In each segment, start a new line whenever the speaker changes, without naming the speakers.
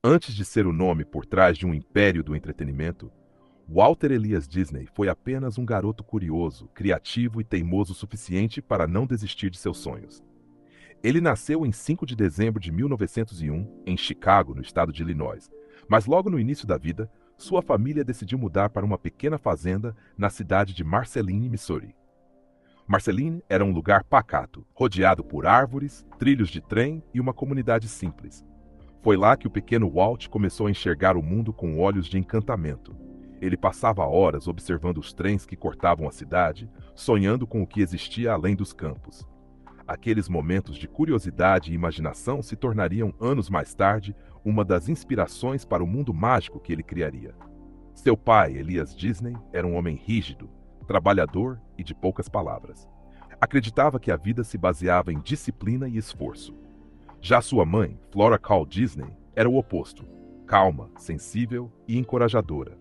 Antes de ser o nome por trás de um império do entretenimento, Walter Elias Disney foi apenas um garoto curioso, criativo e teimoso o suficiente para não desistir de seus sonhos. Ele nasceu em 5 de dezembro de 1901, em Chicago, no estado de Illinois, mas logo no início da vida, sua família decidiu mudar para uma pequena fazenda na cidade de Marceline, Missouri. Marceline era um lugar pacato, rodeado por árvores, trilhos de trem e uma comunidade simples. Foi lá que o pequeno Walt começou a enxergar o mundo com olhos de encantamento. Ele passava horas observando os trens que cortavam a cidade, sonhando com o que existia além dos campos. Aqueles momentos de curiosidade e imaginação se tornariam anos mais tarde uma das inspirações para o mundo mágico que ele criaria. Seu pai, Elias Disney, era um homem rígido, trabalhador e de poucas palavras. Acreditava que a vida se baseava em disciplina e esforço. Já sua mãe, Flora Call Disney, era o oposto, calma, sensível e encorajadora.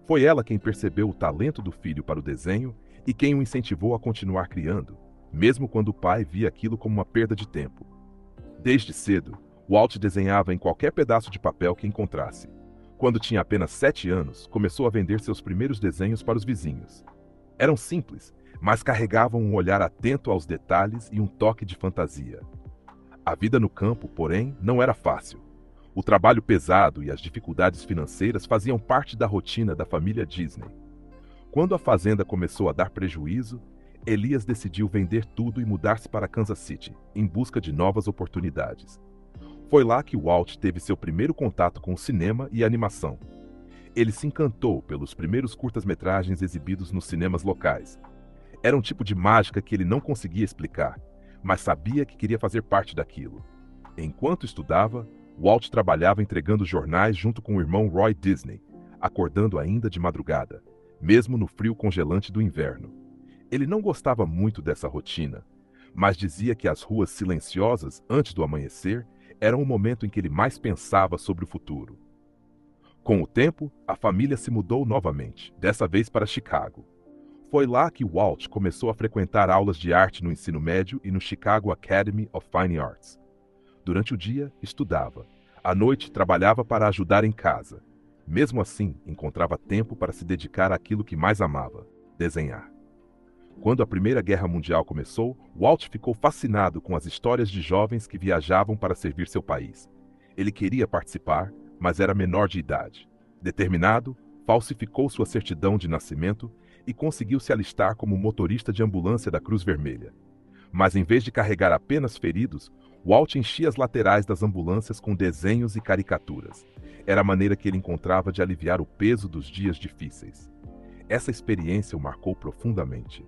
Foi ela quem percebeu o talento do filho para o desenho e quem o incentivou a continuar criando, mesmo quando o pai via aquilo como uma perda de tempo. Desde cedo, Walt desenhava em qualquer pedaço de papel que encontrasse. Quando tinha apenas 7 anos, começou a vender seus primeiros desenhos para os vizinhos. Eram simples, mas carregavam um olhar atento aos detalhes e um toque de fantasia. A vida no campo, porém, não era fácil. O trabalho pesado e as dificuldades financeiras faziam parte da rotina da família Disney. Quando a fazenda começou a dar prejuízo, Elias decidiu vender tudo e mudar-se para Kansas City, em busca de novas oportunidades. Foi lá que Walt teve seu primeiro contato com o cinema e a animação. Ele se encantou pelos primeiros curtas-metragens exibidos nos cinemas locais. Era um tipo de mágica que ele não conseguia explicar, mas sabia que queria fazer parte daquilo. Enquanto estudava, Walt trabalhava entregando jornais junto com o irmão Roy Disney, acordando ainda de madrugada, mesmo no frio congelante do inverno. Ele não gostava muito dessa rotina, mas dizia que as ruas silenciosas antes do amanhecer eram o momento em que ele mais pensava sobre o futuro. Com o tempo, a família se mudou novamente, dessa vez para Chicago. Foi lá que Walt começou a frequentar aulas de arte no ensino médio e no Chicago Academy of Fine Arts. Durante o dia, estudava. À noite, trabalhava para ajudar em casa. Mesmo assim, encontrava tempo para se dedicar àquilo que mais amava: desenhar. Quando a Primeira Guerra Mundial começou, Walt ficou fascinado com as histórias de jovens que viajavam para servir seu país. Ele queria participar, mas era menor de idade. Determinado, falsificou sua certidão de nascimento e conseguiu se alistar como motorista de ambulância da Cruz Vermelha. Mas em vez de carregar apenas feridos, Walt enchia as laterais das ambulâncias com desenhos e caricaturas. Era a maneira que ele encontrava de aliviar o peso dos dias difíceis. Essa experiência o marcou profundamente.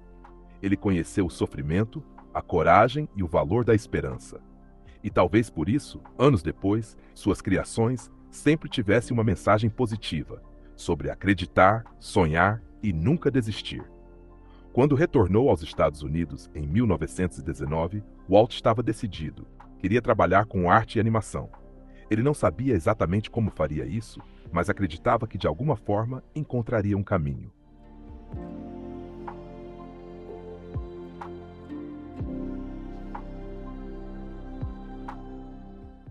Ele conheceu o sofrimento, a coragem e o valor da esperança. E talvez por isso, anos depois, suas criações sempre tivessem uma mensagem positiva sobre acreditar, sonhar e nunca desistir. Quando retornou aos Estados Unidos em 1919, Walt estava decidido. Queria trabalhar com arte e animação. Ele não sabia exatamente como faria isso, mas acreditava que de alguma forma encontraria um caminho.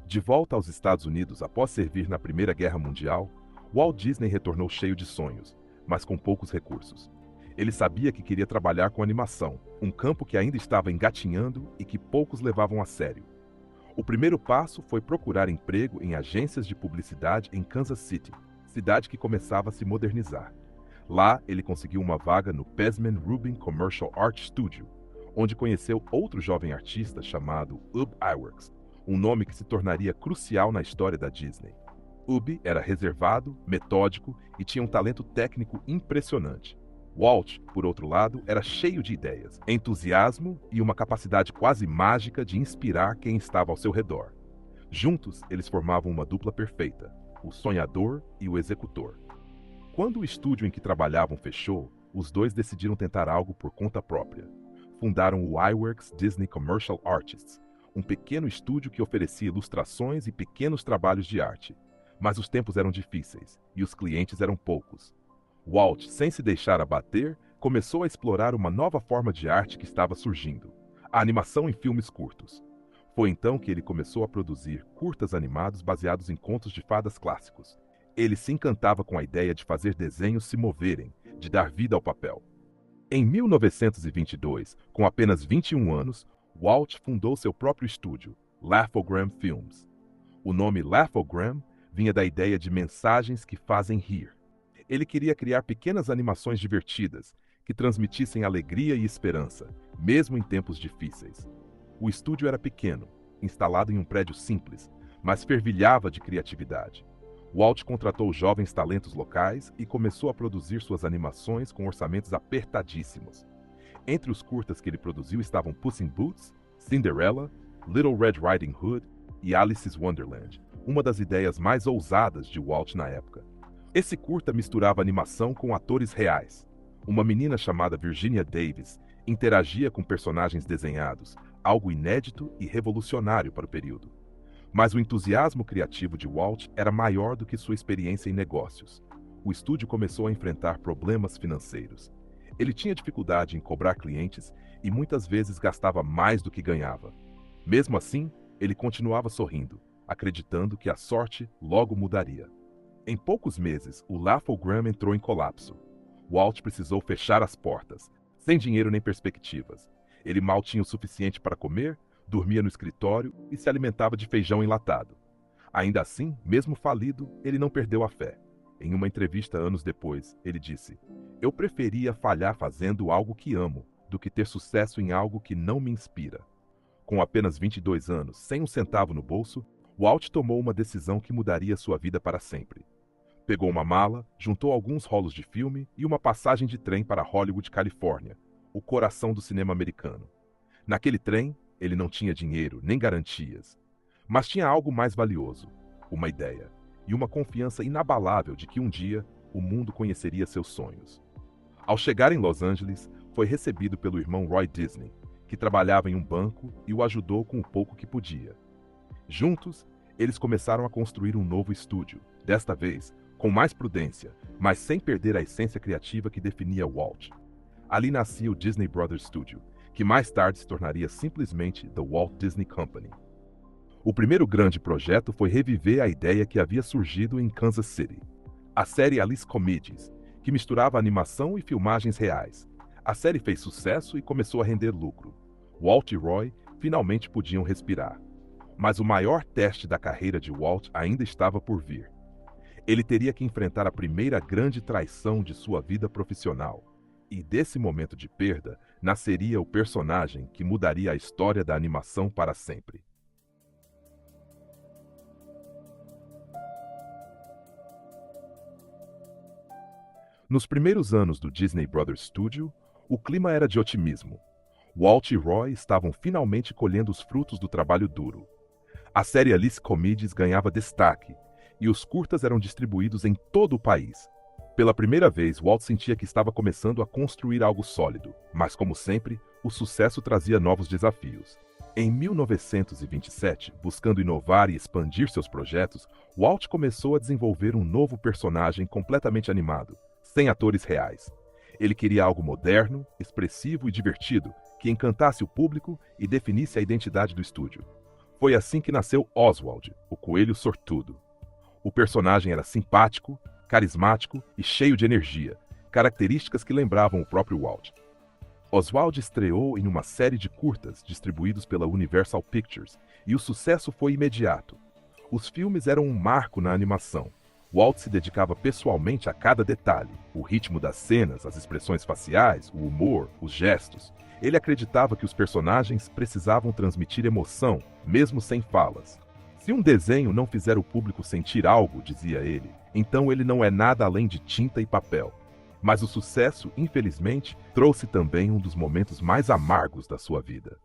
De volta aos Estados Unidos após servir na Primeira Guerra Mundial, Walt Disney retornou cheio de sonhos, mas com poucos recursos. Ele sabia que queria trabalhar com animação, um campo que ainda estava engatinhando e que poucos levavam a sério. O primeiro passo foi procurar emprego em agências de publicidade em Kansas City, cidade que começava a se modernizar. Lá, ele conseguiu uma vaga no Pesman Rubin Commercial Art Studio, onde conheceu outro jovem artista chamado Ub Iwerks, um nome que se tornaria crucial na história da Disney. Ub era reservado, metódico e tinha um talento técnico impressionante. Walt, por outro lado, era cheio de ideias, entusiasmo e uma capacidade quase mágica de inspirar quem estava ao seu redor. Juntos, eles formavam uma dupla perfeita, o sonhador e o executor. Quando o estúdio em que trabalhavam fechou, os dois decidiram tentar algo por conta própria. Fundaram o Iwerks Disney Commercial Artists, um pequeno estúdio que oferecia ilustrações e pequenos trabalhos de arte. Mas os tempos eram difíceis e os clientes eram poucos. Walt, sem se deixar abater, começou a explorar uma nova forma de arte que estava surgindo: a animação em filmes curtos. Foi então que ele começou a produzir curtas animados baseados em contos de fadas clássicos. Ele se encantava com a ideia de fazer desenhos se moverem, de dar vida ao papel. Em 1922, com apenas 21 anos, Walt fundou seu próprio estúdio, Laugh-O-Gram Films. O nome Laugh-O-Gram vinha da ideia de mensagens que fazem rir. Ele queria criar pequenas animações divertidas, que transmitissem alegria e esperança, mesmo em tempos difíceis. O estúdio era pequeno, instalado em um prédio simples, mas fervilhava de criatividade. Walt contratou jovens talentos locais e começou a produzir suas animações com orçamentos apertadíssimos. Entre os curtas que ele produziu estavam Puss in Boots, Cinderella, Little Red Riding Hood e Alice's Wonderland, uma das ideias mais ousadas de Walt na época. Esse curta misturava animação com atores reais. Uma menina chamada Virginia Davis interagia com personagens desenhados, algo inédito e revolucionário para o período. Mas o entusiasmo criativo de Walt era maior do que sua experiência em negócios. O estúdio começou a enfrentar problemas financeiros. Ele tinha dificuldade em cobrar clientes e muitas vezes gastava mais do que ganhava. Mesmo assim, ele continuava sorrindo, acreditando que a sorte logo mudaria. Em poucos meses, o Laugh-O-Gram entrou em colapso. Walt precisou fechar as portas, sem dinheiro nem perspectivas. Ele mal tinha o suficiente para comer, dormia no escritório e se alimentava de feijão enlatado. Ainda assim, mesmo falido, ele não perdeu a fé. Em uma entrevista anos depois, ele disse: "Eu preferia falhar fazendo algo que amo, do que ter sucesso em algo que não me inspira." Com apenas 22 anos, sem um centavo no bolso, Walt tomou uma decisão que mudaria sua vida para sempre. Pegou uma mala, juntou alguns rolos de filme e uma passagem de trem para Hollywood, Califórnia, o coração do cinema americano. Naquele trem, ele não tinha dinheiro nem garantias, mas tinha algo mais valioso, uma ideia e uma confiança inabalável de que um dia o mundo conheceria seus sonhos. Ao chegar em Los Angeles, foi recebido pelo irmão Roy Disney, que trabalhava em um banco e o ajudou com o pouco que podia. Juntos, eles começaram a construir um novo estúdio, desta vez com mais prudência, mas sem perder a essência criativa que definia Walt. Ali nascia o Disney Brothers Studio, que mais tarde se tornaria simplesmente The Walt Disney Company. O primeiro grande projeto foi reviver a ideia que havia surgido em Kansas City, a série Alice Comedies, que misturava animação e filmagens reais. A série fez sucesso e começou a render lucro. Walt e Roy finalmente podiam respirar. Mas o maior teste da carreira de Walt ainda estava por vir. Ele teria que enfrentar a primeira grande traição de sua vida profissional. E desse momento de perda, nasceria o personagem que mudaria a história da animação para sempre. Nos primeiros anos do Disney Brothers Studio, o clima era de otimismo. Walt e Roy estavam finalmente colhendo os frutos do trabalho duro. A série Alice Comedies ganhava destaque, e os curtas eram distribuídos em todo o país. Pela primeira vez, Walt sentia que estava começando a construir algo sólido, mas como sempre, o sucesso trazia novos desafios. Em 1927, buscando inovar e expandir seus projetos, Walt começou a desenvolver um novo personagem completamente animado, sem atores reais. Ele queria algo moderno, expressivo e divertido, que encantasse o público e definisse a identidade do estúdio. Foi assim que nasceu Oswald, o coelho sortudo. O personagem era simpático, carismático e cheio de energia, características que lembravam o próprio Walt. Oswald estreou em uma série de curtas distribuídos pela Universal Pictures, e o sucesso foi imediato. Os filmes eram um marco na animação. Walt se dedicava pessoalmente a cada detalhe, o ritmo das cenas, as expressões faciais, o humor, os gestos. Ele acreditava que os personagens precisavam transmitir emoção, mesmo sem falas. Se um desenho não fizer o público sentir algo, dizia ele, então ele não é nada além de tinta e papel. Mas o sucesso, infelizmente, trouxe também um dos momentos mais amargos da sua vida.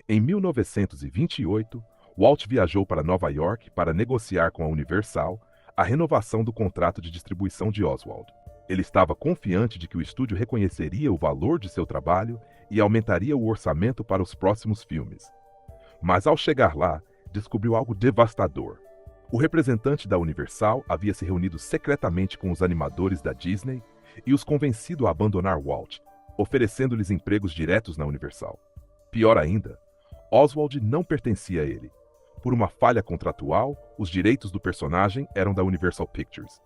Em 1928, Walt viajou para Nova York para negociar com a Universal a renovação do contrato de distribuição de Oswald. Ele estava confiante de que o estúdio reconheceria o valor de seu trabalho e aumentaria o orçamento para os próximos filmes. Mas ao chegar lá, descobriu algo devastador. O representante da Universal havia se reunido secretamente com os animadores da Disney e os convencido a abandonar Walt, oferecendo-lhes empregos diretos na Universal. Pior ainda, Oswald não pertencia a ele. Por uma falha contratual, os direitos do personagem eram da Universal Pictures.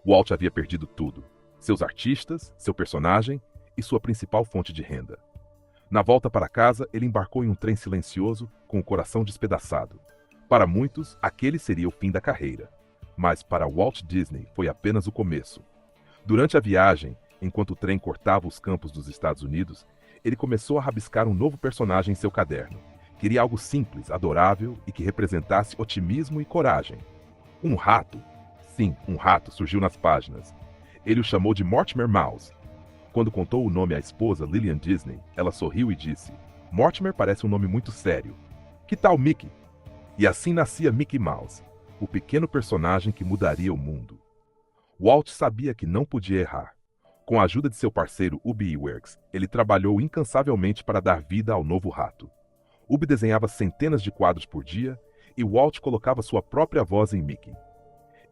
Walt havia perdido tudo: seus artistas, seu personagem e sua principal fonte de renda. Na volta para casa, ele embarcou em um trem silencioso, com o coração despedaçado. Para muitos, aquele seria o fim da carreira. Mas para Walt Disney foi apenas o começo. Durante a viagem, enquanto o trem cortava os campos dos Estados Unidos, ele começou a rabiscar um novo personagem em seu caderno. Queria algo simples, adorável e que representasse otimismo e coragem. Um rato. Sim, um rato surgiu nas páginas. Ele o chamou de Mortimer Mouse. Quando contou o nome à esposa, Lillian Disney, ela sorriu e disse: Mortimer parece um nome muito sério. Que tal Mickey? E assim nascia Mickey Mouse, o pequeno personagem que mudaria o mundo. Walt sabia que não podia errar. Com a ajuda de seu parceiro Ub Iwerks, ele trabalhou incansavelmente para dar vida ao novo rato. Ub desenhava centenas de quadros por dia e Walt colocava sua própria voz em Mickey.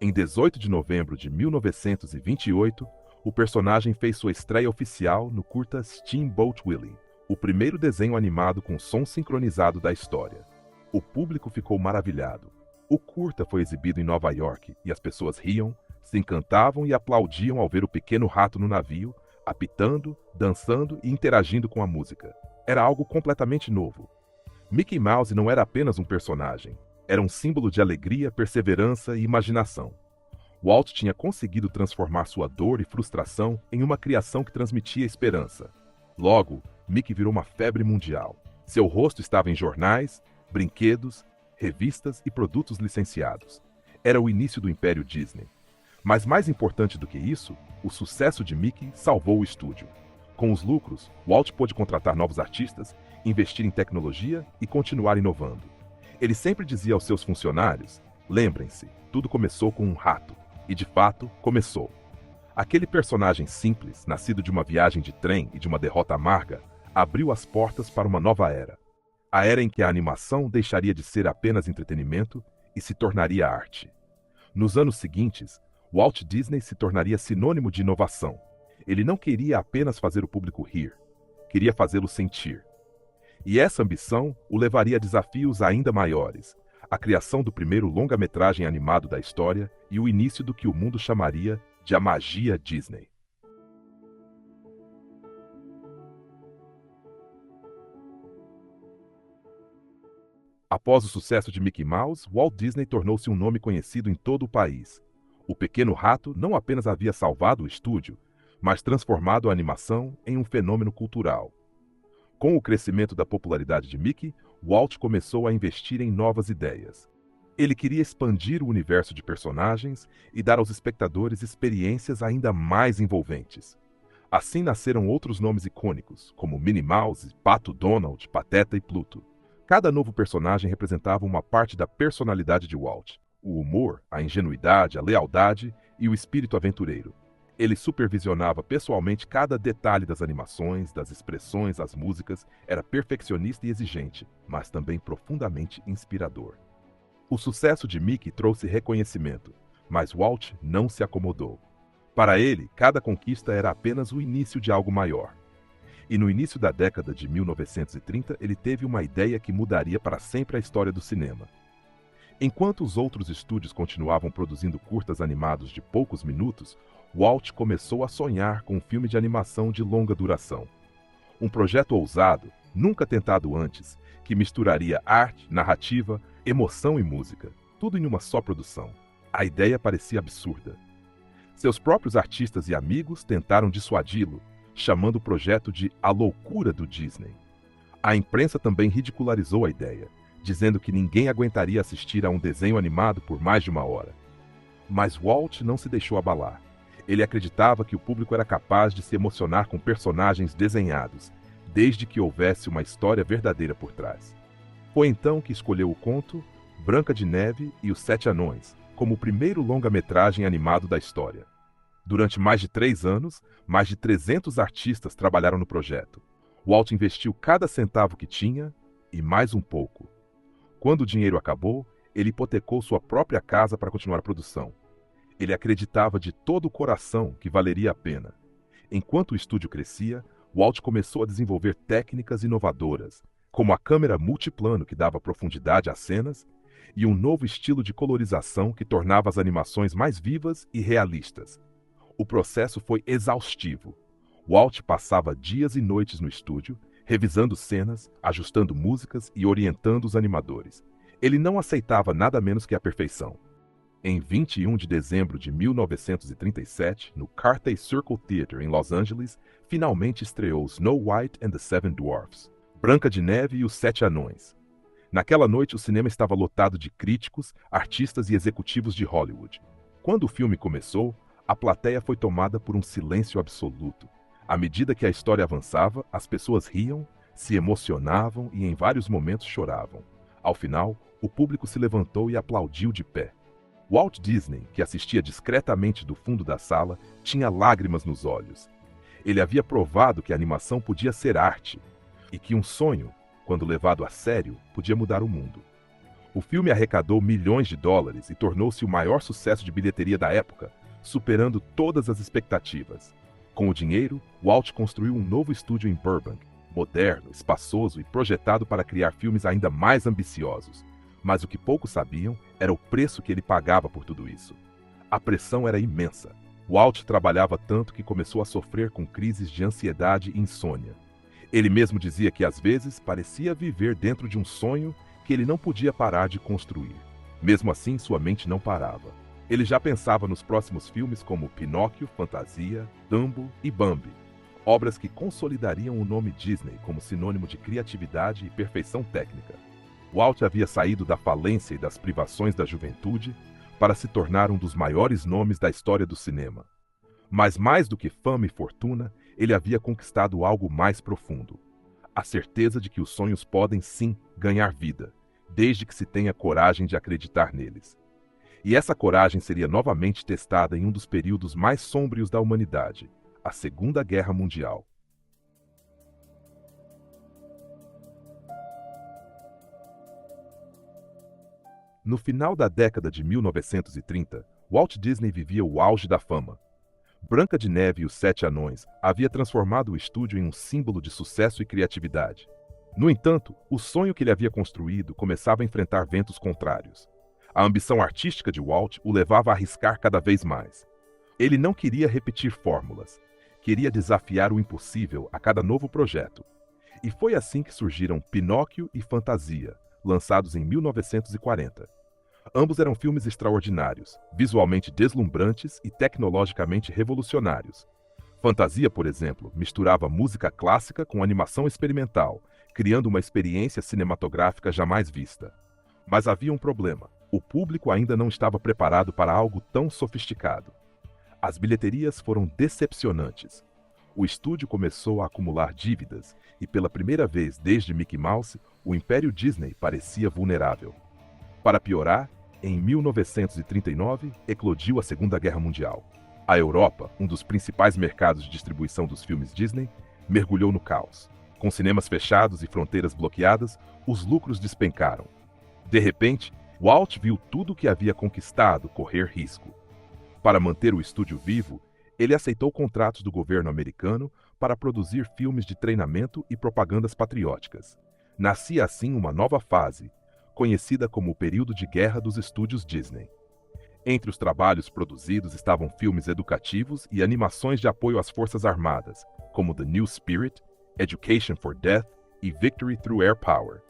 Em 18 de novembro de 1928, o personagem fez sua estreia oficial no curta Steamboat Willie, o primeiro desenho animado com som sincronizado da história. O público ficou maravilhado. O curta foi exibido em Nova York e as pessoas riam, se encantavam e aplaudiam ao ver o pequeno rato no navio, apitando, dançando e interagindo com a música. Era algo completamente novo. Mickey Mouse não era apenas um personagem, era um símbolo de alegria, perseverança e imaginação. Walt tinha conseguido transformar sua dor e frustração em uma criação que transmitia esperança. Logo, Mickey virou uma febre mundial. Seu rosto estava em jornais, brinquedos, revistas e produtos licenciados. Era o início do Império Disney. Mas mais importante do que isso, o sucesso de Mickey salvou o estúdio. Com os lucros, Walt pôde contratar novos artistas, investir em tecnologia e continuar inovando. Ele sempre dizia aos seus funcionários: lembrem-se, tudo começou com um rato. E de fato, começou. Aquele personagem simples, nascido de uma viagem de trem e de uma derrota amarga, abriu as portas para uma nova era. A era em que a animação deixaria de ser apenas entretenimento e se tornaria arte. Nos anos seguintes, Walt Disney se tornaria sinônimo de inovação. Ele não queria apenas fazer o público rir, queria fazê-lo sentir. E essa ambição o levaria a desafios ainda maiores: a criação do primeiro longa-metragem animado da história e o início do que o mundo chamaria de a magia Disney. Após o sucesso de Mickey Mouse, Walt Disney tornou-se um nome conhecido em todo o país. O pequeno rato não apenas havia salvado o estúdio, mas transformado a animação em um fenômeno cultural. Com o crescimento da popularidade de Mickey, Walt começou a investir em novas ideias. Ele queria expandir o universo de personagens e dar aos espectadores experiências ainda mais envolventes. Assim nasceram outros nomes icônicos, como Minnie Mouse, Pato Donald, Pateta e Pluto. Cada novo personagem representava uma parte da personalidade de Walt: o humor, a ingenuidade, a lealdade e o espírito aventureiro. Ele supervisionava pessoalmente cada detalhe das animações, das expressões, das músicas, era perfeccionista e exigente, mas também profundamente inspirador. O sucesso de Mickey trouxe reconhecimento, mas Walt não se acomodou. Para ele, cada conquista era apenas o início de algo maior. E no início da década de 1930, ele teve uma ideia que mudaria para sempre a história do cinema. Enquanto os outros estúdios continuavam produzindo curtas animados de poucos minutos, Walt começou a sonhar com um filme de animação de longa duração. Um projeto ousado, nunca tentado antes, que misturaria arte, narrativa, emoção e música, tudo em uma só produção. A ideia parecia absurda. Seus próprios artistas e amigos tentaram dissuadi-lo, chamando o projeto de A Loucura do Disney. A imprensa também ridicularizou a ideia, dizendo que ninguém aguentaria assistir a um desenho animado por mais de uma hora. Mas Walt não se deixou abalar. Ele acreditava que o público era capaz de se emocionar com personagens desenhados, desde que houvesse uma história verdadeira por trás. Foi então que escolheu o conto Branca de Neve e os Sete Anões como o primeiro longa-metragem animado da história. Durante mais de 3 anos, mais de 300 artistas trabalharam no projeto. Walt investiu cada centavo que tinha e mais um pouco. Quando o dinheiro acabou, ele hipotecou sua própria casa para continuar a produção. Ele acreditava de todo o coração que valeria a pena. Enquanto o estúdio crescia, Walt começou a desenvolver técnicas inovadoras, como a câmera multiplano que dava profundidade às cenas e um novo estilo de colorização que tornava as animações mais vivas e realistas. O processo foi exaustivo. Walt passava dias e noites no estúdio, revisando cenas, ajustando músicas e orientando os animadores. Ele não aceitava nada menos que a perfeição. Em 21 de dezembro de 1937, no Carthay Circle Theatre, em Los Angeles, finalmente estreou Snow White and the Seven Dwarfs, Branca de Neve e os Sete Anões. Naquela noite, o cinema estava lotado de críticos, artistas e executivos de Hollywood. Quando o filme começou, a plateia foi tomada por um silêncio absoluto. À medida que a história avançava, as pessoas riam, se emocionavam e em vários momentos choravam. Ao final, o público se levantou e aplaudiu de pé. Walt Disney, que assistia discretamente do fundo da sala, tinha lágrimas nos olhos. Ele havia provado que a animação podia ser arte e que um sonho, quando levado a sério, podia mudar o mundo. O filme arrecadou milhões de dólares e tornou-se o maior sucesso de bilheteria da época, superando todas as expectativas. Com o dinheiro, Walt construiu um novo estúdio em Burbank, moderno, espaçoso e projetado para criar filmes ainda mais ambiciosos. Mas o que poucos sabiam era o preço que ele pagava por tudo isso. A pressão era imensa. Walt trabalhava tanto que começou a sofrer com crises de ansiedade e insônia. Ele mesmo dizia que às vezes parecia viver dentro de um sonho que ele não podia parar de construir. Mesmo assim, sua mente não parava. Ele já pensava nos próximos filmes como Pinóquio, Fantasia, Dumbo e Bambi, obras que consolidariam o nome Disney como sinônimo de criatividade e perfeição técnica. Walt havia saído da falência e das privações da juventude para se tornar um dos maiores nomes da história do cinema. Mas mais do que fama e fortuna, ele havia conquistado algo mais profundo: a certeza de que os sonhos podem sim ganhar vida, desde que se tenha coragem de acreditar neles. E essa coragem seria novamente testada em um dos períodos mais sombrios da humanidade, a Segunda Guerra Mundial. No final da década de 1930, Walt Disney vivia o auge da fama. Branca de Neve e os Sete Anões havia transformado o estúdio em um símbolo de sucesso e criatividade. No entanto, o sonho que ele havia construído começava a enfrentar ventos contrários. A ambição artística de Walt o levava a arriscar cada vez mais. Ele não queria repetir fórmulas, queria desafiar o impossível a cada novo projeto. E foi assim que surgiram Pinóquio e Fantasia, lançados em 1940. Ambos eram filmes extraordinários, visualmente deslumbrantes e tecnologicamente revolucionários. Fantasia, por exemplo, misturava música clássica com animação experimental, criando uma experiência cinematográfica jamais vista. Mas havia um problema: o público ainda não estava preparado para algo tão sofisticado. As bilheterias foram decepcionantes. O estúdio começou a acumular dívidas e, pela primeira vez desde Mickey Mouse, o Império Disney parecia vulnerável. Para piorar, em 1939, eclodiu a Segunda Guerra Mundial. A Europa, um dos principais mercados de distribuição dos filmes Disney, mergulhou no caos. Com cinemas fechados e fronteiras bloqueadas, os lucros despencaram. De repente, Walt viu tudo o que havia conquistado correr risco. Para manter o estúdio vivo, ele aceitou contratos do governo americano para produzir filmes de treinamento e propagandas patrióticas. Nascia assim uma nova fase, conhecida como o período de guerra dos estúdios Disney. Entre os trabalhos produzidos estavam filmes educativos e animações de apoio às Forças Armadas, como The New Spirit, Education for Death e Victory Through Air Power.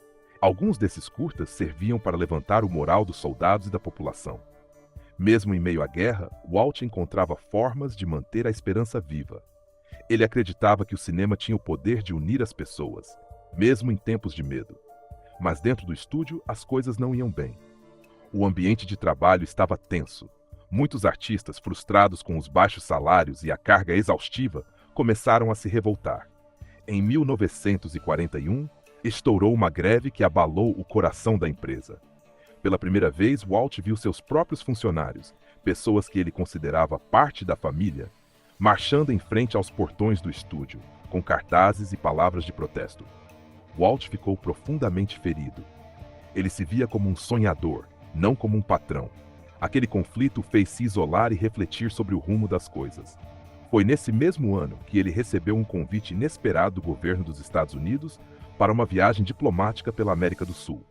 Alguns desses curtas serviam para levantar o moral dos soldados e da população. Mesmo em meio à guerra, Walt encontrava formas de manter a esperança viva. Ele acreditava que o cinema tinha o poder de unir as pessoas, mesmo em tempos de medo. Mas dentro do estúdio, as coisas não iam bem. O ambiente de trabalho estava tenso. Muitos artistas, frustrados com os baixos salários e a carga exaustiva, começaram a se revoltar. Em 1941, estourou uma greve que abalou o coração da empresa. Pela primeira vez, Walt viu seus próprios funcionários, pessoas que ele considerava parte da família, marchando em frente aos portões do estúdio, com cartazes e palavras de protesto. Walt ficou profundamente ferido. Ele se via como um sonhador, não como um patrão. Aquele conflito o fez se isolar e refletir sobre o rumo das coisas. Foi nesse mesmo ano que ele recebeu um convite inesperado do governo dos Estados Unidos para uma viagem diplomática pela América do Sul.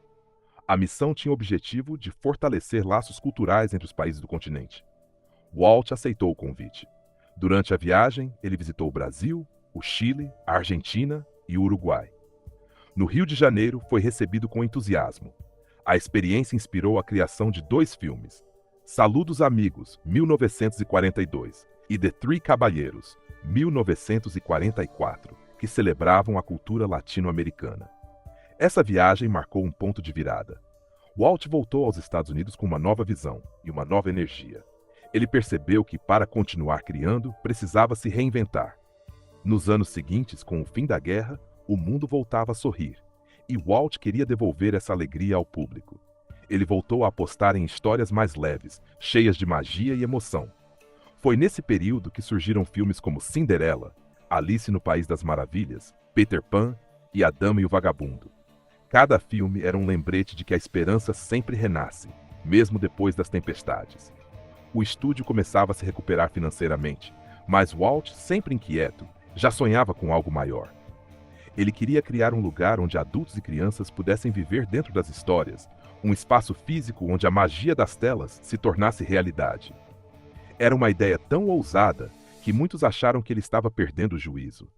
A missão tinha o objetivo de fortalecer laços culturais entre os países do continente. Walt aceitou o convite. Durante a viagem, ele visitou o Brasil, o Chile, a Argentina e o Uruguai. No Rio de Janeiro, foi recebido com entusiasmo. A experiência inspirou a criação de 2 filmes, Saludos Amigos, 1942, e The Three Caballeros, 1944, que celebravam a cultura latino-americana. Essa viagem marcou um ponto de virada. Walt voltou aos Estados Unidos com uma nova visão e uma nova energia. Ele percebeu que, para continuar criando, precisava se reinventar. Nos anos seguintes, com o fim da guerra, o mundo voltava a sorrir, e Walt queria devolver essa alegria ao público. Ele voltou a apostar em histórias mais leves, cheias de magia e emoção. Foi nesse período que surgiram filmes como Cinderela, Alice no País das Maravilhas, Peter Pan e A Dama e o Vagabundo. Cada filme era um lembrete de que a esperança sempre renasce, mesmo depois das tempestades. O estúdio começava a se recuperar financeiramente, mas Walt, sempre inquieto, já sonhava com algo maior. Ele queria criar um lugar onde adultos e crianças pudessem viver dentro das histórias, um espaço físico onde a magia das telas se tornasse realidade. Era uma ideia tão ousada que muitos acharam que ele estava perdendo o juízo.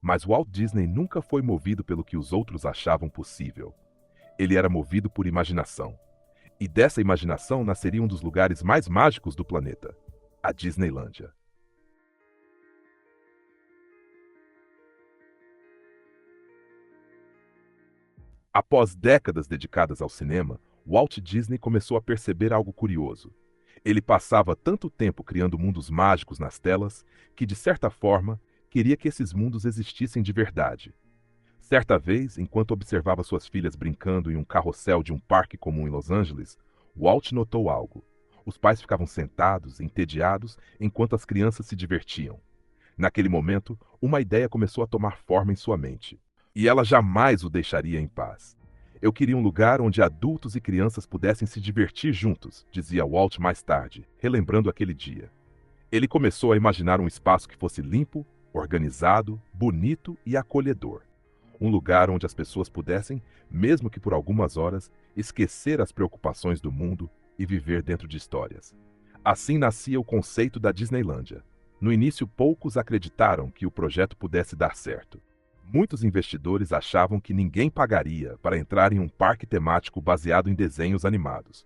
Mas Walt Disney nunca foi movido pelo que os outros achavam possível. Ele era movido por imaginação. E dessa imaginação nasceria um dos lugares mais mágicos do planeta, a Disneylândia. Após décadas dedicadas ao cinema, Walt Disney começou a perceber algo curioso. Ele passava tanto tempo criando mundos mágicos nas telas que, de certa forma, queria que esses mundos existissem de verdade. Certa vez, enquanto observava suas filhas brincando em um carrossel de um parque comum em Los Angeles, Walt notou algo. Os pais ficavam sentados, entediados, enquanto as crianças se divertiam. Naquele momento, uma ideia começou a tomar forma em sua mente. E ela jamais o deixaria em paz. Eu queria um lugar onde adultos e crianças pudessem se divertir juntos, dizia Walt mais tarde, relembrando aquele dia. Ele começou a imaginar um espaço que fosse limpo, organizado, bonito e acolhedor. Um lugar onde as pessoas pudessem, mesmo que por algumas horas, esquecer as preocupações do mundo e viver dentro de histórias. Assim nascia o conceito da Disneylândia. No início, poucos acreditaram que o projeto pudesse dar certo. Muitos investidores achavam que ninguém pagaria para entrar em um parque temático baseado em desenhos animados.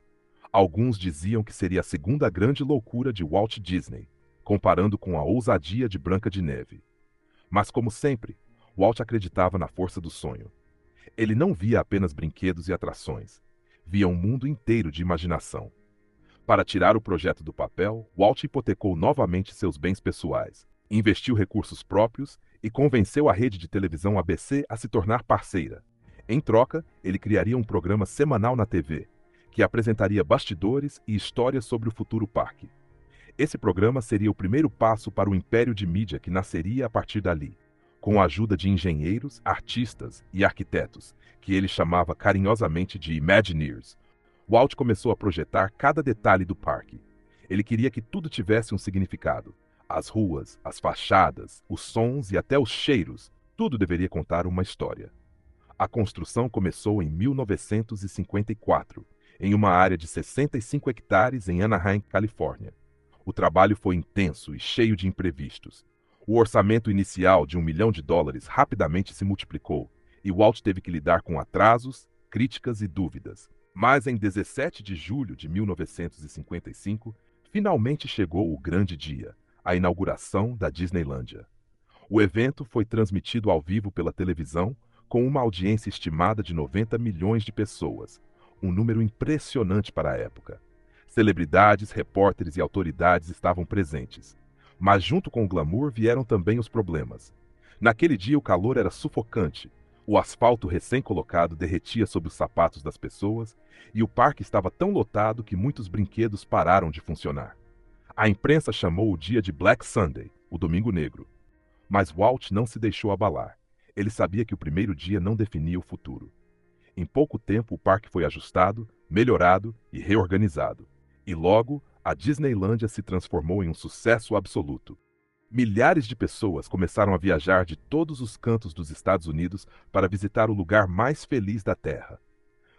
Alguns diziam que seria a segunda grande loucura de Walt Disney, comparando com a ousadia de Branca de Neve. Mas, como sempre, Walt acreditava na força do sonho. Ele não via apenas brinquedos e atrações, via um mundo inteiro de imaginação. Para tirar o projeto do papel, Walt hipotecou novamente seus bens pessoais, investiu recursos próprios e convenceu a rede de televisão ABC a se tornar parceira. Em troca, ele criaria um programa semanal na TV, que apresentaria bastidores e histórias sobre o futuro parque. Esse programa seria o primeiro passo para o império de mídia que nasceria a partir dali, com a ajuda de engenheiros, artistas e arquitetos, que ele chamava carinhosamente de Imagineers. Walt começou a projetar cada detalhe do parque. Ele queria que tudo tivesse um significado. As ruas, as fachadas, os sons e até os cheiros, tudo deveria contar uma história. A construção começou em 1954, em uma área de 65 hectares em Anaheim, Califórnia. O trabalho foi intenso e cheio de imprevistos. O orçamento inicial de $1 milhão rapidamente se multiplicou, e Walt teve que lidar com atrasos, críticas e dúvidas. Mas em 17 de julho de 1955, finalmente chegou o grande dia, a inauguração da Disneylândia. O evento foi transmitido ao vivo pela televisão, com uma audiência estimada de 90 milhões de pessoas, um número impressionante para a época. Celebridades, repórteres e autoridades estavam presentes. Mas junto com o glamour vieram também os problemas. Naquele dia o calor era sufocante, o asfalto recém-colocado derretia sob os sapatos das pessoas e o parque estava tão lotado que muitos brinquedos pararam de funcionar. A imprensa chamou o dia de Black Sunday, o Domingo Negro. Mas Walt não se deixou abalar. Ele sabia que o primeiro dia não definia o futuro. Em pouco tempo o parque foi ajustado, melhorado e reorganizado. E logo, a Disneylândia se transformou em um sucesso absoluto. Milhares de pessoas começaram a viajar de todos os cantos dos Estados Unidos para visitar o lugar mais feliz da Terra.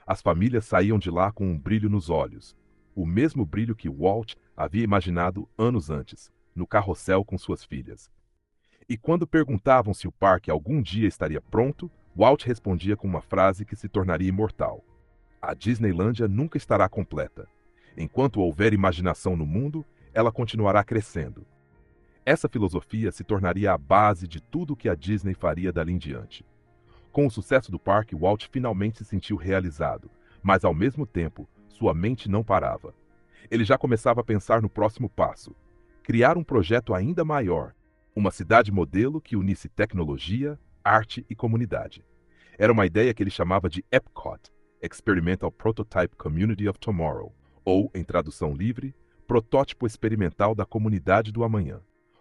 As famílias saíam de lá com um brilho nos olhos, o mesmo brilho que Walt havia imaginado anos antes, no carrossel com suas filhas. E quando perguntavam se o parque algum dia estaria pronto, Walt respondia com uma frase que se tornaria imortal: a Disneylândia nunca estará completa. Enquanto houver imaginação no mundo, ela continuará crescendo. Essa filosofia se tornaria a base de tudo o que a Disney faria dali em diante. Com o sucesso do parque, Walt finalmente se sentiu realizado, mas ao mesmo tempo, sua mente não parava. Ele já começava a pensar no próximo passo: criar um projeto ainda maior, uma cidade modelo que unisse tecnologia, arte e comunidade. Era uma ideia que ele chamava de Epcot, Experimental Prototype Community of Tomorrow, ou, em tradução livre, Protótipo Experimental da Comunidade do Amanhã.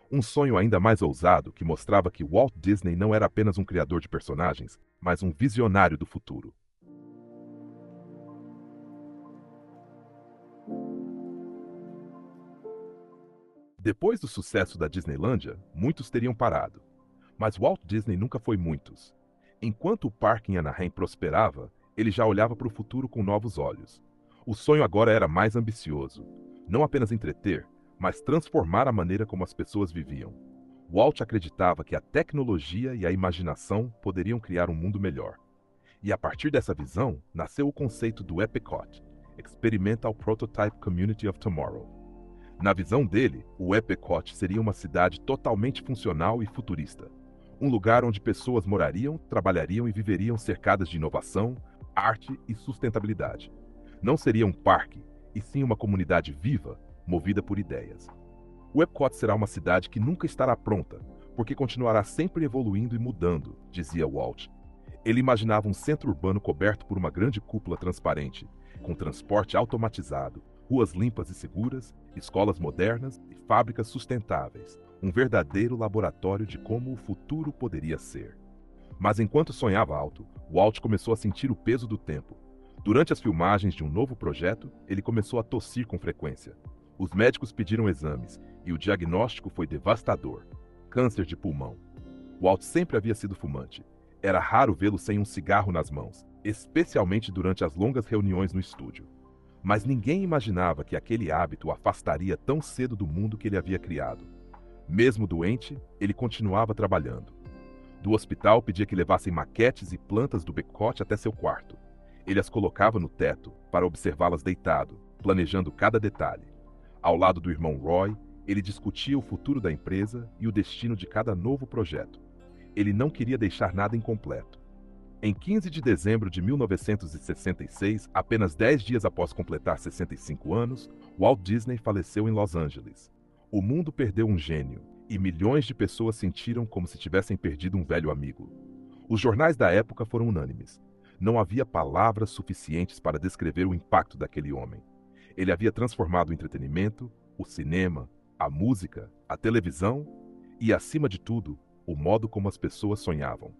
Um sonho ainda mais ousado que mostrava que Walt Disney não era apenas um criador de personagens, mas um visionário do futuro. Depois do sucesso da Disneylândia, muitos teriam parado. Mas Walt Disney nunca foi muitos. Enquanto o parque em Anaheim prosperava, ele já olhava para o futuro com novos olhos. O sonho agora era mais ambicioso. Não apenas entreter, mas transformar a maneira como as pessoas viviam. Walt acreditava que a tecnologia e a imaginação poderiam criar um mundo melhor. E a partir dessa visão, nasceu o conceito do Epcot, Experimental Prototype Community of Tomorrow. Na visão dele, o Epcot seria uma cidade totalmente funcional e futurista. Um lugar onde pessoas morariam, trabalhariam e viveriam cercadas de inovação, arte e sustentabilidade. Não seria um parque, e sim uma comunidade viva, movida por ideias. O Epcot será uma cidade que nunca estará pronta, porque continuará sempre evoluindo e mudando, dizia Walt. Ele imaginava um centro urbano coberto por uma grande cúpula transparente, com transporte automatizado, ruas limpas e seguras, escolas modernas e fábricas sustentáveis. Um verdadeiro laboratório de como o futuro poderia ser. Mas enquanto sonhava alto, Walt começou a sentir o peso do tempo. Durante as filmagens de um novo projeto, ele começou a tossir com frequência. Os médicos pediram exames e o diagnóstico foi devastador: câncer de pulmão. Walt sempre havia sido fumante. Era raro vê-lo sem um cigarro nas mãos, especialmente durante as longas reuniões no estúdio. Mas ninguém imaginava que aquele hábito o afastaria tão cedo do mundo que ele havia criado. Mesmo doente, ele continuava trabalhando. Do hospital, pedia que levassem maquetes e plantas do Epcot até seu quarto. Ele as colocava no teto para observá-las deitado, planejando cada detalhe. Ao lado do irmão Roy, ele discutia o futuro da empresa e o destino de cada novo projeto. Ele não queria deixar nada incompleto. Em 15 de dezembro de 1966, apenas 10 dias após completar 65 anos, Walt Disney faleceu em Los Angeles. O mundo perdeu um gênio, e milhões de pessoas sentiram como se tivessem perdido um velho amigo. Os jornais da época foram unânimes. Não havia palavras suficientes para descrever o impacto daquele homem. Ele havia transformado o entretenimento, o cinema, a música, a televisão e, acima de tudo, o modo como as pessoas sonhavam.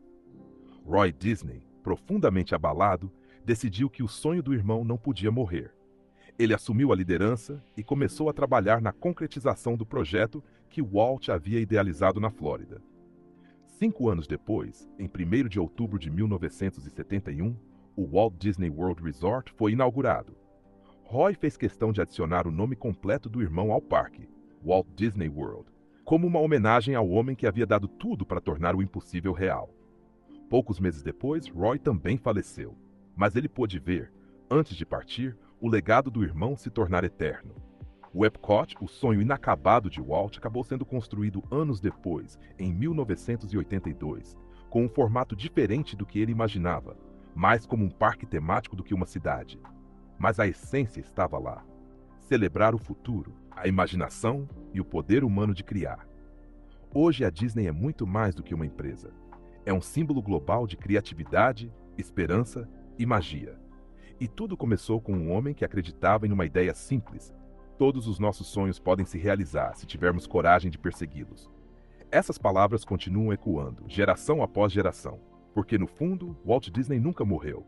Roy Disney, profundamente abalado, decidiu que o sonho do irmão não podia morrer. Ele assumiu a liderança e começou a trabalhar na concretização do projeto que Walt havia idealizado na Flórida. 5 anos depois, em 1º de outubro de 1971, o Walt Disney World Resort foi inaugurado. Roy fez questão de adicionar o nome completo do irmão ao parque, Walt Disney World, como uma homenagem ao homem que havia dado tudo para tornar o impossível real. Poucos meses depois, Roy também faleceu, mas ele pôde ver, antes de partir, o legado do irmão se tornar eterno. O Epcot, o sonho inacabado de Walt, acabou sendo construído anos depois, em 1982, com um formato diferente do que ele imaginava, mais como um parque temático do que uma cidade. Mas a essência estava lá: celebrar o futuro, a imaginação e o poder humano de criar. Hoje a Disney é muito mais do que uma empresa. É um símbolo global de criatividade, esperança e magia. E tudo começou com um homem que acreditava em uma ideia simples: todos os nossos sonhos podem se realizar se tivermos coragem de persegui-los. Essas palavras continuam ecoando, geração após geração, porque no fundo, Walt Disney nunca morreu.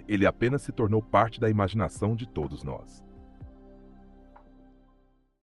Ele apenas se tornou parte da imaginação de todos nós.